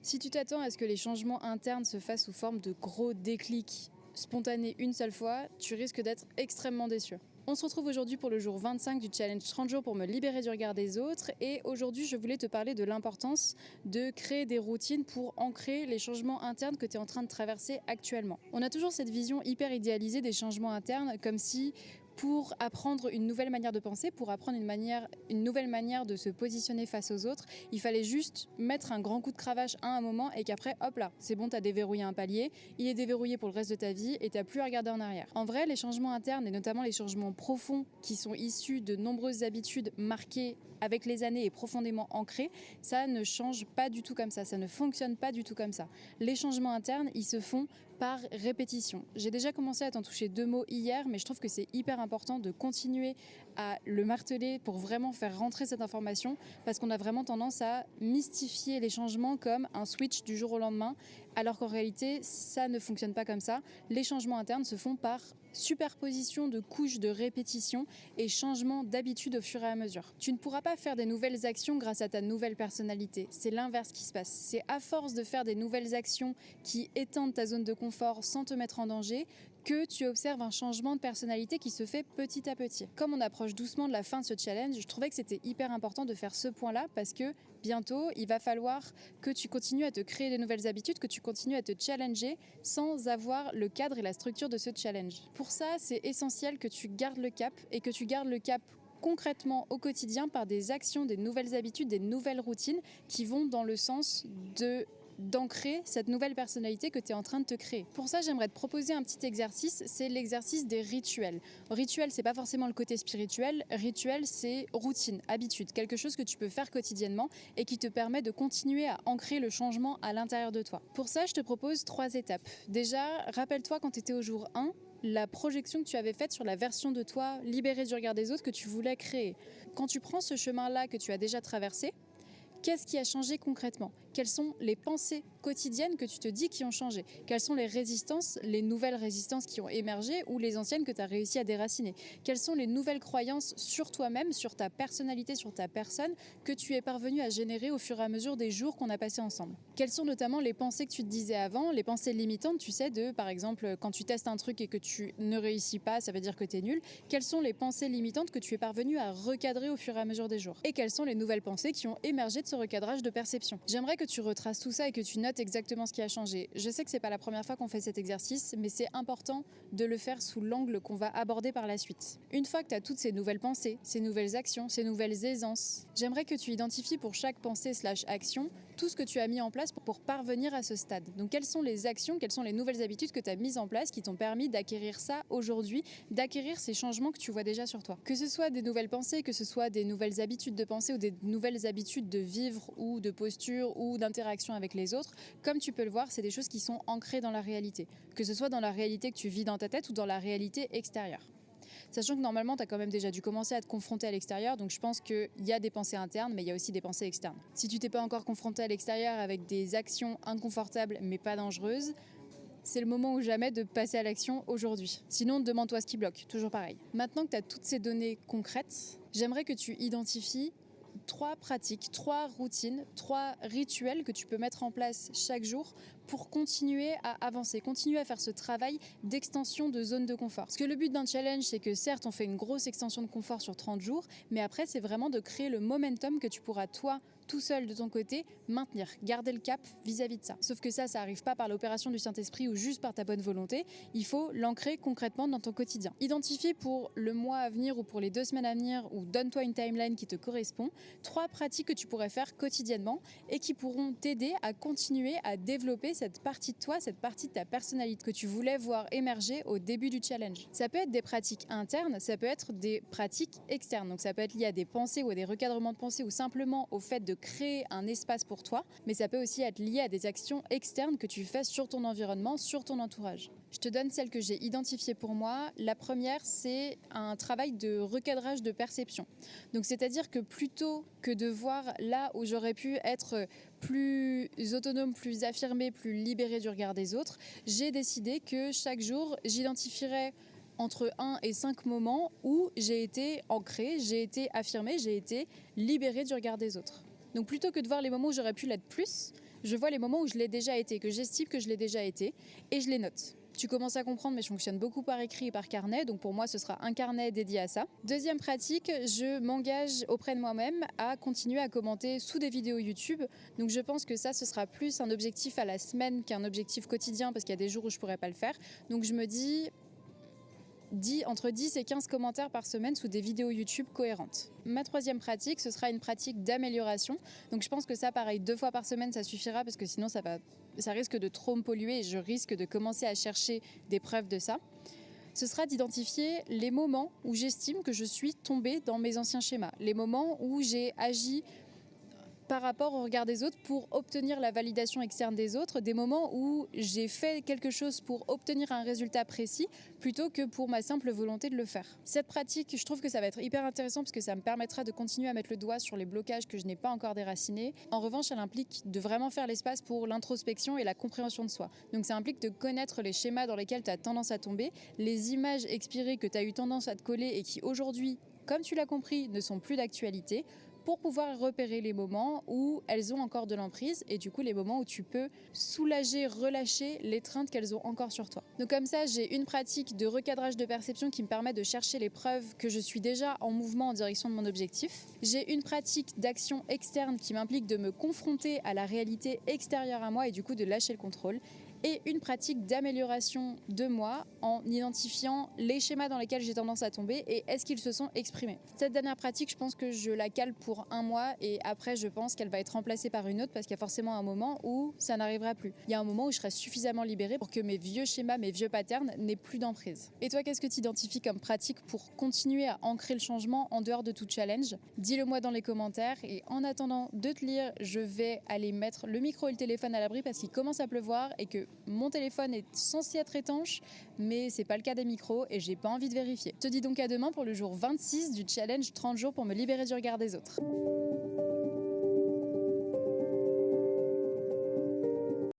Si tu t'attends à ce que les changements internes se fassent sous forme de gros déclics spontanés une seule fois, tu risques d'être extrêmement déçu. On se retrouve aujourd'hui pour le jour 25 du challenge 30 jours pour me libérer du regard des autres, et aujourd'hui je voulais te parler de l'importance de créer des routines pour ancrer les changements internes que tu es en train de traverser actuellement. On a toujours cette vision hyper idéalisée des changements internes, comme si pour apprendre une nouvelle manière de penser, pour apprendre une nouvelle manière de se positionner face aux autres, il fallait juste mettre un grand coup de cravache à un moment et qu'après, hop là, c'est bon, t'as déverrouillé un palier, il est déverrouillé pour le reste de ta vie et t'as plus à regarder en arrière. En vrai, les changements internes et notamment les changements profonds qui sont issus de nombreuses habitudes marquées avec les années et profondément ancrées, ça ne change pas du tout comme ça ne fonctionne pas du tout comme ça. Les changements internes, ils se font par répétition. J'ai déjà commencé à t'en toucher 2 mots hier, mais je trouve que c'est hyper important de continuer à le marteler pour vraiment faire rentrer cette information, parce qu'on a vraiment tendance à mystifier les changements comme un switch du jour au lendemain, alors qu'en réalité, ça ne fonctionne pas comme ça. Les changements internes se font par superposition de couches de répétition et changement d'habitude au fur et à mesure. Tu ne pourras pas faire des nouvelles actions grâce à ta nouvelle personnalité. C'est l'inverse qui se passe. C'est à force de faire des nouvelles actions qui étendent ta zone de confort sans te mettre en danger que tu observes un changement de personnalité qui se fait petit à petit. Comme on approche doucement de la fin de ce challenge, je trouvais que c'était hyper important de faire ce point-là, parce que bientôt, il va falloir que tu continues à te créer de nouvelles habitudes, que tu continues à te challenger sans avoir le cadre et la structure de ce challenge. Pour ça, c'est essentiel que tu gardes le cap, et que tu gardes le cap concrètement au quotidien par des actions, des nouvelles habitudes, des nouvelles routines qui vont dans le sens d'ancrer cette nouvelle personnalité que tu es en train de te créer. Pour ça, j'aimerais te proposer un petit exercice, c'est l'exercice des rituels. Rituel, c'est pas forcément le côté spirituel, rituel, c'est routine, habitude, quelque chose que tu peux faire quotidiennement et qui te permet de continuer à ancrer le changement à l'intérieur de toi. Pour ça, je te propose 3 étapes. Déjà, rappelle-toi quand tu étais au jour 1, la projection que tu avais faite sur la version de toi libérée du regard des autres que tu voulais créer. Quand tu prends ce chemin-là que tu as déjà traversé, qu'est-ce qui a changé concrètement? Quelles sont les pensées quotidiennes que tu te dis qui ont changé? Quelles sont les résistances, les nouvelles résistances qui ont émergé, ou les anciennes que tu as réussi à déraciner? Quelles sont les nouvelles croyances sur toi-même, sur ta personnalité, sur ta personne, que tu es parvenu à générer au fur et à mesure des jours qu'on a passés ensemble? Quelles sont notamment les pensées que tu te disais avant, les pensées limitantes, tu sais, par exemple, quand tu testes un truc et que tu ne réussis pas, ça veut dire que tu es nul. Quelles sont les pensées limitantes que tu es parvenu à recadrer au fur et à mesure des jours? Et quelles sont les nouvelles pensées qui ont émergé de ce recadrage de perception? J'aimerais que tu retraces tout ça et que tu notes exactement ce qui a changé. Je sais que c'est pas la première fois qu'on fait cet exercice, mais c'est important de le faire sous l'angle qu'on va aborder par la suite. Une fois que tu as toutes ces nouvelles pensées, ces nouvelles actions, ces nouvelles aisances, j'aimerais que tu identifies pour chaque pensée/action tout ce que tu as mis en place pour parvenir à ce stade. Donc quelles sont les actions, quelles sont les nouvelles habitudes que tu as mises en place qui t'ont permis d'acquérir ça aujourd'hui, d'acquérir ces changements que tu vois déjà sur toi. Que ce soit des nouvelles pensées, que ce soit des nouvelles habitudes de pensée ou des nouvelles habitudes de vivre ou de posture ou d'interaction avec les autres, comme tu peux le voir, c'est des choses qui sont ancrées dans la réalité. Que ce soit dans la réalité que tu vis dans ta tête ou dans la réalité extérieure. Sachant que normalement, tu as quand même déjà dû commencer à te confronter à l'extérieur, donc je pense qu'il y a des pensées internes, mais il y a aussi des pensées externes. Si tu t'es pas encore confronté à l'extérieur avec des actions inconfortables mais pas dangereuses, c'est le moment ou jamais de passer à l'action aujourd'hui. Sinon, demande-toi ce qui bloque, toujours pareil. Maintenant que tu as toutes ces données concrètes, j'aimerais que tu identifies 3 pratiques, 3 routines, 3 rituels que tu peux mettre en place chaque jour pour continuer à avancer, continuer à faire ce travail d'extension de zone de confort. Parce que le but d'un challenge, c'est que certes, on fait une grosse extension de confort sur 30 jours, mais après, c'est vraiment de créer le momentum que tu pourras, toi, tout seul de ton côté, maintenir, garder le cap vis-à-vis de ça. Sauf que ça arrive pas par l'opération du Saint-Esprit ou juste par ta bonne volonté, il faut l'ancrer concrètement dans ton quotidien. Identifie pour le mois à venir ou pour les 2 semaines à venir, ou donne-toi une timeline qui te correspond, 3 pratiques que tu pourrais faire quotidiennement et qui pourront t'aider à continuer à développer cette partie de toi, cette partie de ta personnalité que tu voulais voir émerger au début du challenge. Ça peut être des pratiques internes, ça peut être des pratiques externes. Donc ça peut être lié à des pensées ou à des recadrements de pensée ou simplement au fait de créer un espace pour toi, mais ça peut aussi être lié à des actions externes que tu fais sur ton environnement, sur ton entourage. Je te donne celles que j'ai identifiées pour moi. La première, c'est un travail de recadrage de perception. Donc c'est-à-dire que plutôt que de voir là où j'aurais pu être plus autonome, plus affirmée, plus libérée du regard des autres, j'ai décidé que chaque jour, j'identifierais entre 1 et 5 moments où j'ai été ancrée, j'ai été affirmée, j'ai été libérée du regard des autres. Donc plutôt que de voir les moments où j'aurais pu l'être plus, je vois les moments où je l'ai déjà été, que j'estime que je l'ai déjà été, et je les note. Tu commences à comprendre, mais je fonctionne beaucoup par écrit et par carnet, donc pour moi ce sera un carnet dédié à ça. Deuxième pratique, je m'engage auprès de moi-même à continuer à commenter sous des vidéos YouTube, donc je pense que ça ce sera plus un objectif à la semaine qu'un objectif quotidien, parce qu'il y a des jours où je pourrais pas le faire, donc je me dis entre 10 et 15 commentaires par semaine sous des vidéos YouTube cohérentes. Ma troisième pratique, ce sera une pratique d'amélioration. Donc je pense que ça, pareil, 2 fois par semaine, ça suffira parce que sinon ça risque de trop me polluer et je risque de commencer à chercher des preuves de ça. Ce sera d'identifier les moments où j'estime que je suis tombée dans mes anciens schémas, les moments où j'ai agi par rapport au regard des autres pour obtenir la validation externe des autres, des moments où j'ai fait quelque chose pour obtenir un résultat précis plutôt que pour ma simple volonté de le faire. Cette pratique, je trouve que ça va être hyper intéressant parce que ça me permettra de continuer à mettre le doigt sur les blocages que je n'ai pas encore déracinés. En revanche, elle implique de vraiment faire l'espace pour l'introspection et la compréhension de soi. Donc ça implique de connaître les schémas dans lesquels tu as tendance à tomber, les images expirées que tu as eu tendance à te coller et qui aujourd'hui, comme tu l'as compris, ne sont plus d'actualité, pour pouvoir repérer les moments où elles ont encore de l'emprise et du coup les moments où tu peux soulager, relâcher l'étreinte qu'elles ont encore sur toi. Donc comme ça, j'ai une pratique de recadrage de perception qui me permet de chercher les preuves que je suis déjà en mouvement en direction de mon objectif. J'ai une pratique d'action externe qui m'implique de me confronter à la réalité extérieure à moi et du coup de lâcher le contrôle. Et une pratique d'amélioration de moi en identifiant les schémas dans lesquels j'ai tendance à tomber et est-ce qu'ils se sont exprimés. Cette dernière pratique, je pense que je la cale pour 1 mois et après je pense qu'elle va être remplacée par une autre parce qu'il y a forcément un moment où ça n'arrivera plus. Il y a un moment où je serai suffisamment libérée pour que mes vieux schémas, mes vieux patterns n'aient plus d'emprise. Et toi, qu'est-ce que tu identifies comme pratique pour continuer à ancrer le changement en dehors de tout challenge? Dis-le moi dans les commentaires et en attendant de te lire, je vais aller mettre le micro et le téléphone à l'abri parce qu'il commence à pleuvoir et que mon téléphone est censé être étanche, mais c'est pas le cas des micros et j'ai pas envie de vérifier. Je te dis donc à demain pour le jour 26 du challenge 30 jours pour me libérer du regard des autres.